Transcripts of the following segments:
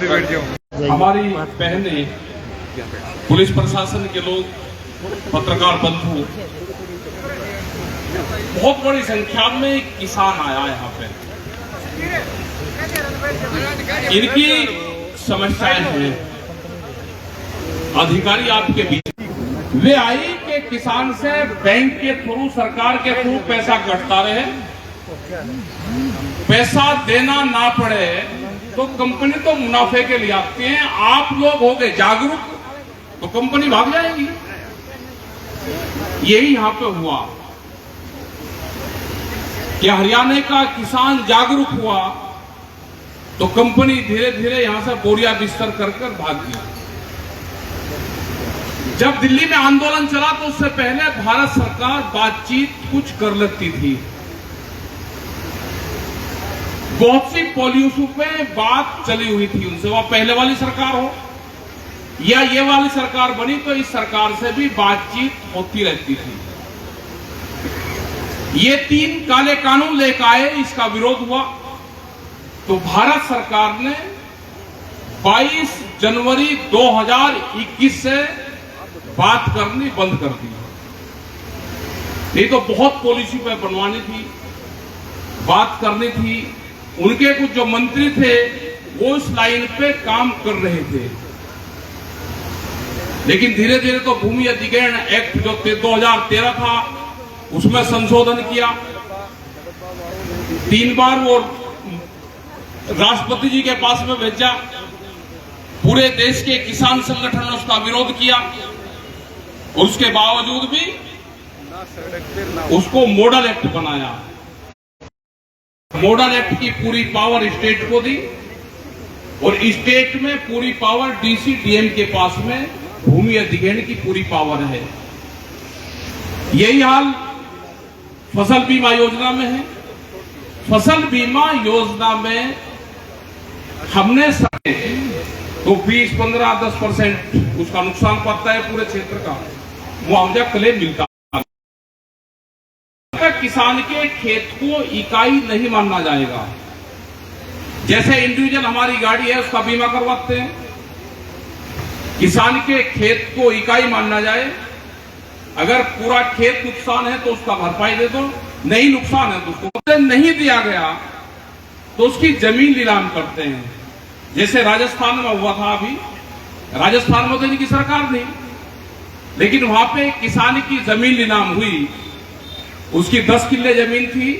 हमारी बहनें, पुलिस प्रशासन के लोग, पत्रकार बंधु, बहुत बड़ी संख्या में किसान आया यहाँ पे। इनकी समस्याएं हैं, अधिकारी आपके बीच वे आई कि किसान से बैंक के थ्रू, सरकार के थ्रू पैसा कटता रहे, पैसा देना ना पड़े तो कंपनी तो मुनाफे के लिए आती है। आप लोग हो गए जागरूक तो कंपनी भाग जाएगी। यही यहां पे हुआ कि हरियाणा का किसान जागरूक हुआ तो कंपनी धीरे धीरे यहां से बोरिया बिस्तर कर भाग गया। जब दिल्ली में आंदोलन चला तो उससे पहले भारत सरकार बातचीत कुछ कर लेती थी। बहुत सी पॉलिसी पे बात चली हुई थी उनसे, वह पहले वाली सरकार हो या ये वाली सरकार बनी तो इस सरकार से भी बातचीत होती रहती थी। ये 3 काले कानून लेकर आए, इसका विरोध हुआ तो भारत सरकार ने 22 जनवरी 2021 से बात करनी बंद कर दी। नहीं तो बहुत पॉलिसी पे बनवानी थी, बात करनी थी। उनके कुछ जो मंत्री थे वो इस लाइन पे काम कर रहे थे, लेकिन धीरे धीरे तो भूमि अधिग्रहण एक्ट जो 2013 था उसमें संशोधन किया। 3 बार वो राष्ट्रपति जी के पास में भेजा, पूरे देश के किसान संगठन ने उसका विरोध किया और उसके बावजूद भी उसको मॉडल एक्ट बनाया। मॉडल एक्ट की पूरी पावर स्टेट को दी और स्टेट में पूरी पावर डीसी डीएम के पास में भूमि अधिग्रहण की पूरी पावर है। यही हाल फसल बीमा योजना में है। फसल बीमा योजना में हमने तो 20, 15, 10% उसका नुकसान पड़ता है, पूरे क्षेत्र का मुआवजा क्लेम मिलता है। किसान के खेत को इकाई नहीं माना जाएगा। जैसे इंडिविजुअल हमारी गाड़ी है उसका बीमा करवाते हैं, किसान के खेत को इकाई मानना जाए। अगर पूरा खेत नुकसान है तो उसका भरपाई दे दो, नहीं नुकसान है तो उसको नहीं दिया गया तो उसकी जमीन नीलाम करते हैं। जैसे राजस्थान में हुआ था, अभी राजस्थान में तो इनकी सरकार नहीं, लेकिन वहां पे किसान की जमीन नीलाम हुई। उसकी 10 किल्ले जमीन थी,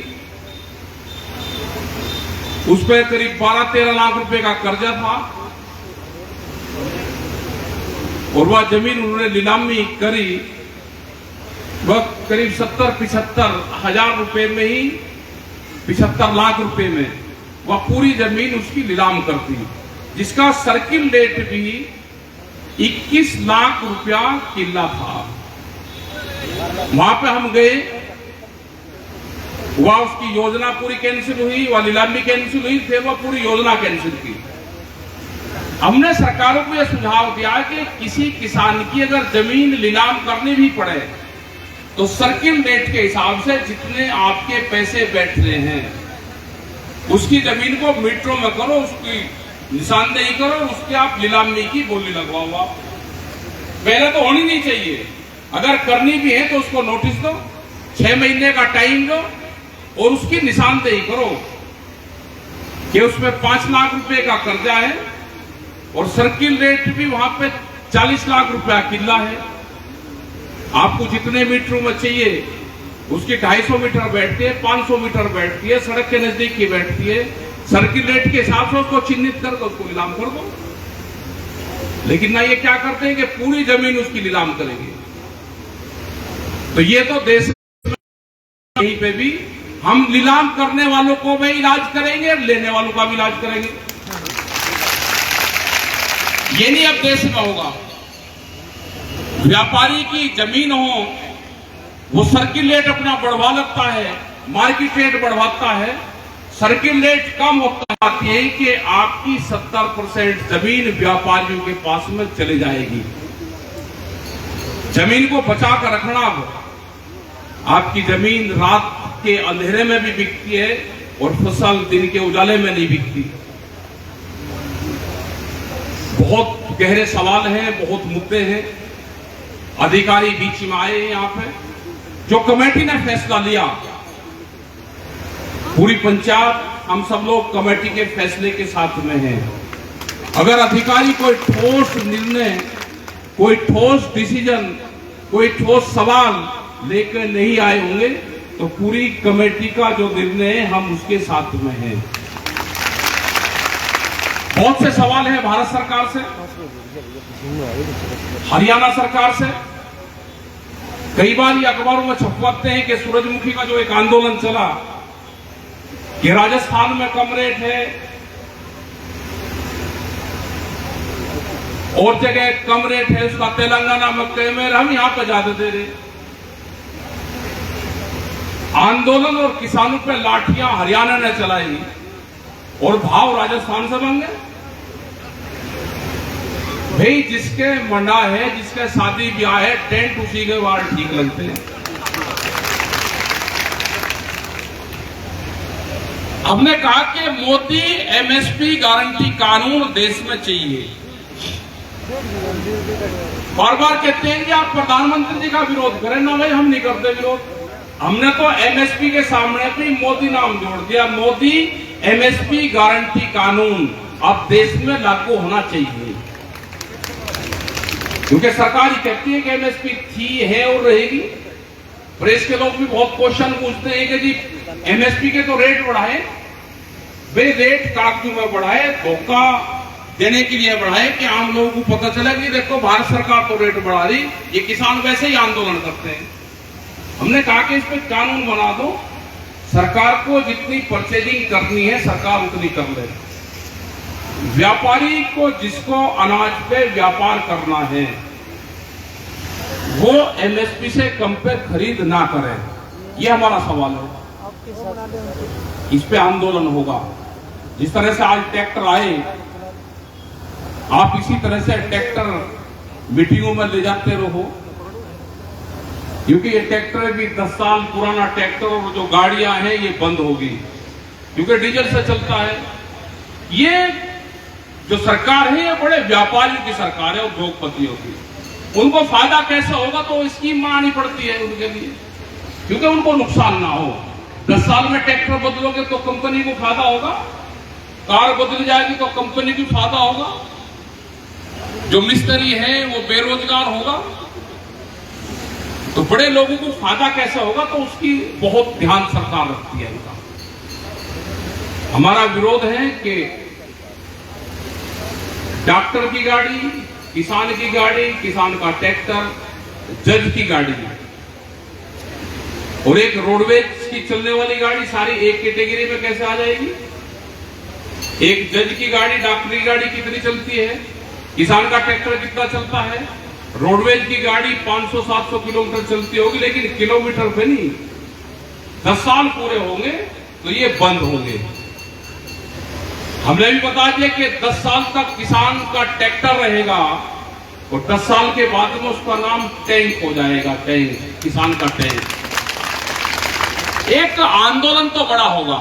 उस पर करीब 12-13 लाख रुपए का कर्जा था और वह जमीन उन्होंने नीलामी करी। वह करीब 70-75 हजार रुपए में ही, 75 लाख रुपए में वह पूरी जमीन उसकी नीलाम करती, जिसका सर्किल रेट भी 21 लाख रुपया किल्ला था। वहां पे हम गए, वह उसकी योजना पूरी कैंसिल हुई, वह नीलामी कैंसिल हुई, फिर वह पूरी योजना कैंसिल की। हमने सरकारों को यह सुझाव दिया कि किसी किसान की अगर जमीन नीलाम करनी भी पड़े तो सर्किल रेट के हिसाब से जितने आपके पैसे बैठ रहे हैं उसकी जमीन को मीटरों में करो, उसकी निशानदेही करो, उसके आप नीलामी की बोली लगवाओ। पहले तो होनी नहीं चाहिए, अगर करनी भी है तो उसको नोटिस दो, 6 महीने का टाइम दो और उसकी निशानदेही करो कि उसमें 5 लाख रुपए का कर्जा है और सर्किल रेट भी वहां पे 40 लाख रुपया किल्ला है। आपको जितने मीटरों में चाहिए उसकी 250 मीटर बैठती है, 500 मीटर बैठती है, सड़क के नजदीक की बैठती है। सर्किल रेट के हिसाब से उसको चिन्हित कर दो, उसको नीलाम कर दो। लेकिन ना ये क्या करते हैं कि पूरी जमीन उसकी नीलाम करेंगे। तो ये तो देश कहीं पे भी हम नीलाम करने वालों को भी इलाज करेंगे और लेने वालों का भी इलाज करेंगे। ये नहीं अब देश में होगा। व्यापारी की जमीन हो, वो सर्किल रेट अपना बढ़वा लगता है, मार्केट रेट बढ़वाता है, सर्किल रेट कम होता है कि आपकी 70% जमीन व्यापारियों के पास में चली जाएगी। जमीन को बचा कर रखना, आपकी जमीन रात के अंधेरे में भी बिकती है और फसल दिन के उजाले में नहीं बिकती। बहुत गहरे सवाल हैं, बहुत मुद्दे हैं। अधिकारी बीच में आए हैं यहाँ पे। जो कमेटी ने फैसला लिया, पूरी पंचायत, हम सब लोग कमेटी के फैसले के साथ में हैं। अगर अधिकारी कोई ठोस निर्णय, कोई ठोस डिसीजन, कोई ठोस सवाल लेकर नहीं आए होंगे तो पूरी कमेटी का जो निर्णय है हम उसके साथ में हैं। बहुत से सवाल हैं भारत सरकार से, हरियाणा सरकार से। कई बार ये अखबारों में छपवाते हैं कि सूरजमुखी का जो एक आंदोलन चला कि राजस्थान में कम रेट है और जगह कम रेट है, उसका तेलंगाना में कम है, हम यहां पर ज्यादा दे रहे। आंदोलन और किसानों पे लाठियां हरियाणा ने चलाई और भाव राजस्थान से मांगे। भाई जिसके मंडा है, जिसके शादी ब्याह है, टेंट उसी के वार ठीक लगते हैं। हमने कहा कि मोदी एमएसपी गारंटी कानून देश में चाहिए। बार बार कहते हैं कि आप प्रधानमंत्री जी का विरोध करें ना। भाई हम नहीं करते विरोध। हमने तो एमएसपी के सामने भी मोदी नाम जोड़ दिया। मोदी एमएसपी गारंटी कानून अब देश में लागू होना चाहिए, क्योंकि सरकार ही कहती है कि एमएसपी थी, है और रहेगी। प्रेस के लोग भी बहुत क्वेश्चन पूछते हैं कि जी एमएसपी के तो रेट बढ़ाए। वे रेट कागजों में बढ़ाए, धोखा देने के लिए बढ़ाए कि आम लोगों को पता चला कि देखो भारत सरकार तो रेट बढ़ा रही, ये किसान वैसे ही आंदोलन करते हैं। हमने कहा कि इस पे कानून बना दो, सरकार को जितनी परचेजिंग करनी है सरकार उतनी कर ले। व्यापारी को जिसको अनाज पे व्यापार करना है वो एमएसपी से कम पे खरीद ना करे, ये हमारा सवाल है। इस पे आंदोलन होगा। जिस तरह से आज ट्रैक्टर आए, आप इसी तरह से ट्रैक्टर मीटिंगों में ले जाते रहो, क्योंकि ये ट्रैक्टर भी 10 साल पुराना ट्रैक्टर और जो गाड़ियां हैं ये बंद होगी, क्योंकि डीजल से चलता है। ये जो सरकार है ये बड़े व्यापारियों की सरकार है, उद्योगपतियों की। उनको फायदा कैसे होगा तो स्कीम बनानी पड़ती है उनके लिए, क्योंकि उनको नुकसान ना हो। 10 साल में ट्रैक्टर बदलोगे तो कंपनी को फायदा होगा, कार बदल जाएगी तो कंपनी को फायदा होगा, जो मिस्त्री है वो बेरोजगार होगा। तो बड़े लोगों को फायदा कैसे होगा तो उसकी बहुत ध्यान सरकार रखती है इनका। हमारा विरोध है कि डॉक्टर की गाड़ी, किसान की गाड़ी, किसान का ट्रैक्टर, जज की गाड़ी और एक रोडवेज की चलने वाली गाड़ी सारी एक कैटेगरी में कैसे आ जाएगी? एक जज की गाड़ी, डॉक्टर की गाड़ी कितनी चलती है, किसान का ट्रैक्टर कितना चलता है, रोडवेज की गाड़ी 500-700 किलोमीटर चलती होगी, लेकिन किलोमीटर पे नहीं। 10 साल पूरे होंगे तो ये बंद होंगे। हमने भी बता दिया कि 10 साल तक किसान का ट्रैक्टर रहेगा और 10 साल के बाद में उसका नाम टैंक हो जाएगा, टैंक, किसान का टैंक। एक आंदोलन तो बड़ा होगा,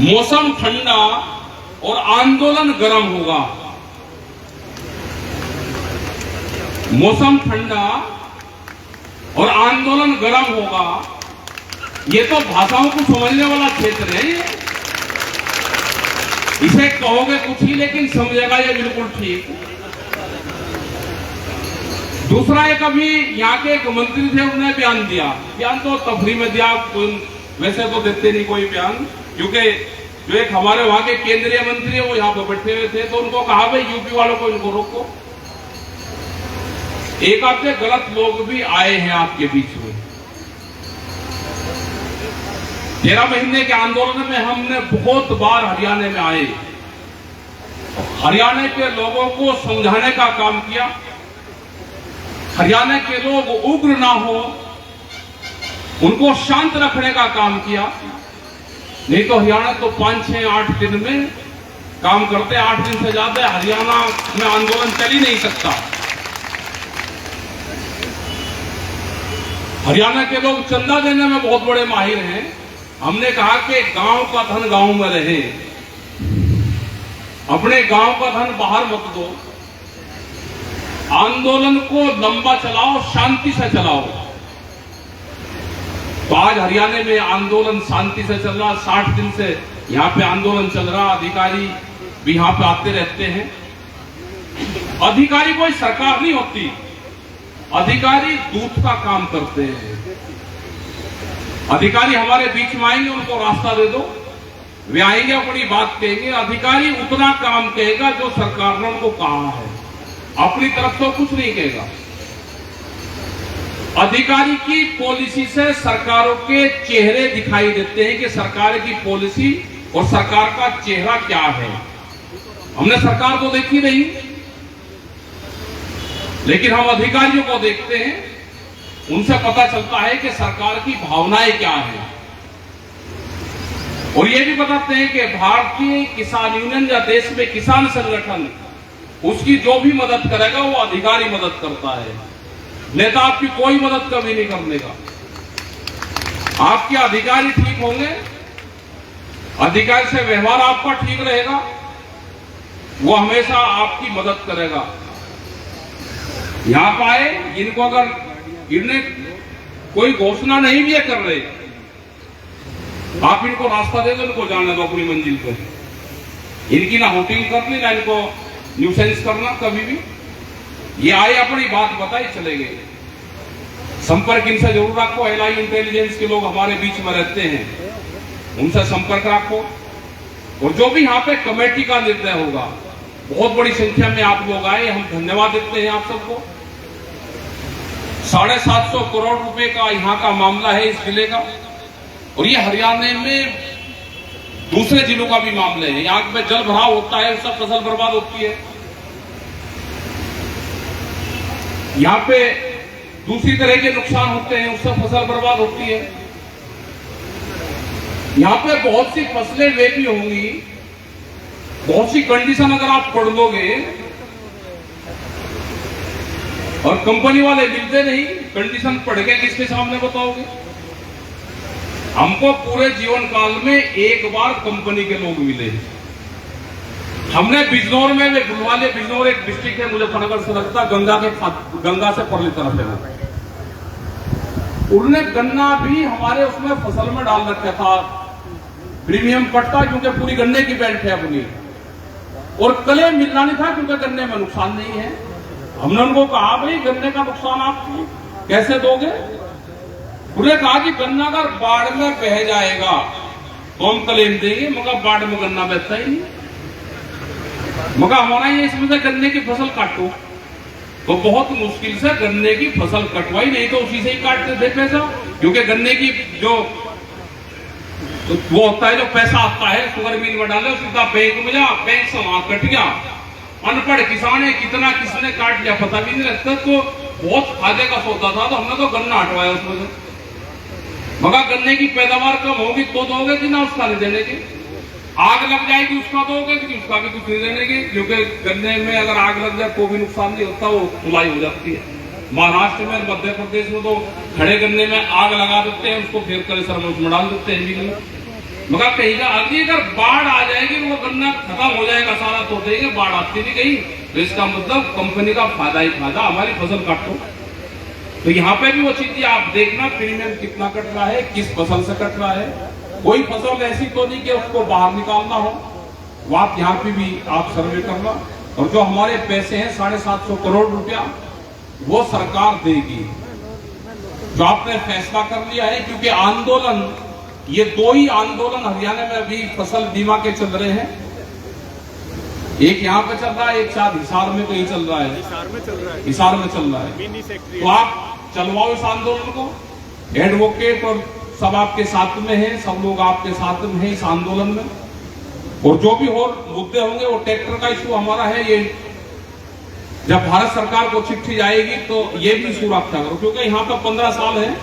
मौसम ठंडा और आंदोलन गर्म होगा। मौसम ठंडा और आंदोलन गर्म होगा, ये तो भाषाओं को समझने वाला क्षेत्र है। इसे कहोगे कुछ ही लेकिन समझेगा ये बिल्कुल ठीक। दूसरा एक अभी यहाँ के एक मंत्री थे, उन्होंने बयान दिया। बयान तो तफरी में दिया, वैसे तो देते नहीं कोई बयान, क्योंकि जो एक हमारे वहां के केंद्रीय मंत्री है वो यहाँ पर बैठे हुए थे, तो उनको कहा भाई यूपी वालों को इनको रोको। एक आधे गलत लोग भी आए हैं आपके बीच में। 13 महीने के आंदोलन में हमने बहुत बार हरियाणा में आए, हरियाणा के लोगों को समझाने का काम किया। हरियाणा के लोग उग्र ना हो, उनको शांत रखने का काम किया। नहीं तो हरियाणा तो 5, 6, 8 दिन में काम करते, 8 दिन से ज्यादा हरियाणा में आंदोलन चल ही नहीं सकता। हरियाणा के लोग चंदा देने में बहुत बड़े माहिर हैं। हमने कहा कि गांव का धन गांव में रहे, अपने गांव का धन बाहर मत दो, आंदोलन को लंबा चलाओ, शांति से चलाओ। तो आज हरियाणा में आंदोलन शांति से चल रहा, 60 दिन से यहां पे आंदोलन चल रहा। अधिकारी भी यहां पे आते रहते हैं। अधिकारी कोई सरकार नहीं होती, अधिकारी दूत का काम करते हैं। अधिकारी हमारे बीच में आएंगे, उनको रास्ता दे दो, वे आएंगे, अपनी बात कहेंगे। अधिकारी उतना काम कहेगा जो सरकार ने उनको कहा है, अपनी तरफ से कुछ नहीं कहेगा। अधिकारी की पॉलिसी से सरकारों के चेहरे दिखाई देते हैं कि सरकार की पॉलिसी और सरकार का चेहरा क्या है। हमने सरकार को देखी नहीं, लेकिन हम अधिकारियों को देखते हैं, उनसे पता चलता है कि सरकार की भावनाएं क्या हैं। और ये भी बताते हैं कि भारतीय किसान यूनियन या देश में किसान संगठन, उसकी जो भी मदद करेगा वो अधिकारी मदद करता है। नेता आपकी कोई मदद कभी नहीं करने का। आपके अधिकारी ठीक होंगे, अधिकारी से व्यवहार आपका ठीक रहेगा, वो हमेशा आपकी मदद करेगा। यहां पर आए, इनको अगर इन्हें कोई घोषणा नहीं भी कर रहे, आप इनको रास्ता दे दो, इनको जाने दो अपनी मंजिल पे। इनकी ना होटिंग करनी, ना इनको न्यूसेंस करना कभी भी। ये आए, अपनी बात बताए, चले गए। संपर्क इनसे जरूर रखो। एलआई इंटेलिजेंस के लोग हमारे बीच में रहते हैं, उनसे संपर्क रखो। और जो भी यहाँ पे कमेटी का निर्णय होगा, बहुत बड़ी संख्या में आप लोग आए, हम धन्यवाद देते हैं आप सबको। 750 करोड़ रुपए का यहाँ का मामला है इस जिले का, और ये हरियाणा में दूसरे जिलों का भी मामले है। यहाँ पे जल भराव होता है, उससे फसल बर्बाद होती है। यहाँ पे दूसरी तरह के नुकसान होते हैं, उससे फसल बर्बाद होती है। यहाँ पे बहुत सी फसलें वे भी होंगी, बहुत सी कंडीशन अगर आप पढ़ लोगे, और कंपनी वाले मिलते नहीं, कंडीशन पढ़ के किसके सामने बताओगे? हमको पूरे जीवन काल में एक बार कंपनी के लोग मिले। हमने बिजनौर में, वे बुलवाले, बिजनौर एक डिस्ट्रिक्ट है मुजफ्फरनगर से लगता, गंगा से परली तरफ है। उन्होंने गन्ना भी हमारे उसमें फसल में डाल रखा था, प्रीमियम कटता, क्योंकि पूरी गन्ने की बेल्ट है अपनी, और कले मिलना नहीं था क्योंकि गन्ने में नुकसान नहीं है। हमने उनको कहा, भाई गन्ने का नुकसान आप कैसे दोगे? उन्होंने कहा कि गन्ना अगर बाढ़ में बह जाएगा तो हम क्लेम देंगे, मगर बाढ़ में गन्ना बहता ही नहीं। मगर हमारा ये इसमें से गन्ने की फसल काटो, तो बहुत मुश्किल से गन्ने की फसल कटवाई, नहीं तो उसी से ही काटते थे पैसा। क्योंकि गन्ने की जो वो होता है, जो पैसा आता है, शुगर मिल में डाले, सीधा बैंक में जा, बैंक से वहां कट गया। अनपढ़ किसान है, कितना किसने काट लिया पता भी नहीं लगता। तो बहुत फायदे का सौदा था, तो हमने तो गन्ना हटवाया उसमें से। मगर गन्ने की पैदावार कम होगी तो दोगे कि ना, उसका नहीं देने के। आग लग जाएगी उसका दोगे कि उसका भी कुछ नहीं देने के, क्योंकि गन्ने में अगर आग लग जाए तो भी नुकसान नहीं होता, वो धुलाई हो जाती है। महाराष्ट्र में, मध्य प्रदेश में तो खड़े गन्ने में आग लगा देते हैं, उसको फेर कर सर में उसमें डाल देते हैं इंजन में। मगर कहीं का अभी अगर बाढ़ आ जाएगी, वो गन्ना खत्म हो जाएगा सारा, तो देंगे, बाढ़ आती नहीं कहीं, तो इसका मतलब कंपनी का फायदा ही फायदा, हमारी फसल काटो। तो यहाँ पे भी वो चीजें आप देखना, प्रीमियम कितना कट रहा है, किस फसल से कट रहा है। कोई फसल ऐसी तो नहीं कि उसको बाहर निकालना हो, वो आप यहाँ पे भी आप सर्वे करना। और जो हमारे पैसे हैं 750 करोड़ रुपया, वो सरकार देगी, जो आपने फैसला कर लिया है। क्योंकि आंदोलन, ये 2 ही आंदोलन हरियाणा में अभी फसल बीमा के चल रहे हैं। एक यहाँ पे चल रहा है, एक शायद हिसार में कहीं चल रहा है, हिसार में चल रहा है। तो आप चलवाओ इस आंदोलन को। एडवोकेट और सब आपके साथ में है, सब लोग आपके साथ में है इस आंदोलन में। और जो भी और मुद्दे होंगे, वो ट्रैक्टर का इशू हमारा है, ये जब भारत सरकार को चिट्ठी जाएगी तो ये भी इशू रखा करो। क्योंकि यहाँ पे 15 साल है,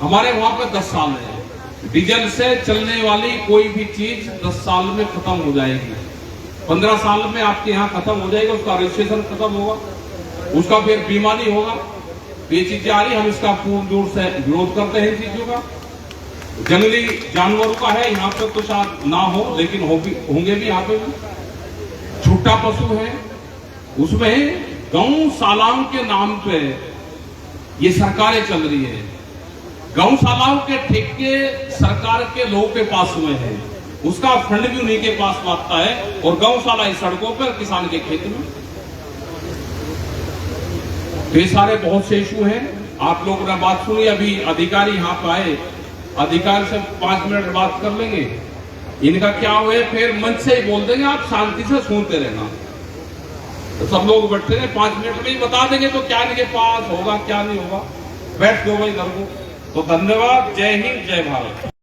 हमारे वहां पे 10 साल है। डीजल से चलने वाली कोई भी चीज 10 साल में खत्म हो जाएगी, 15 साल में आपके यहाँ खत्म हो जाएगा, उसका रजिस्ट्रेशन खत्म होगा, उसका फिर बीमा नहीं होगा। ये चीजें आ रही, हम इसका पूर्ण जोर से विरोध करते हैं इन चीजों का। जंगली जानवरों का है यहाँ पे तो शायद ना हो, लेकिन होंगे भी यहाँ पे भी। छोटा पशु है, उसमें गौशालाओं के नाम पे ये सरकारें चल रही है। गौशालाओं के ठेके सरकार के लोगों के पास हुए हैं, उसका फंड भी उन्हीं के पास आता है, और गौशाला इस सड़कों पर, किसान के खेत में। तो ये सारे बहुत से इशू हैं। आप लोगों ने बात सुनी, अभी अधिकारी यहाँ पे आए, अधिकारी से 5 मिनट बात कर लेंगे, इनका क्या हुए फिर मंच से ही बोल देंगे, आप शांति से सुनते रहना। तो सब लोग बैठते हैं, 5 मिनट में ही बता देंगे तो क्या इनके पास होगा क्या नहीं होगा, बैठ दो भाई घर को। तो धन्यवाद, जय हिंद, जय भारत।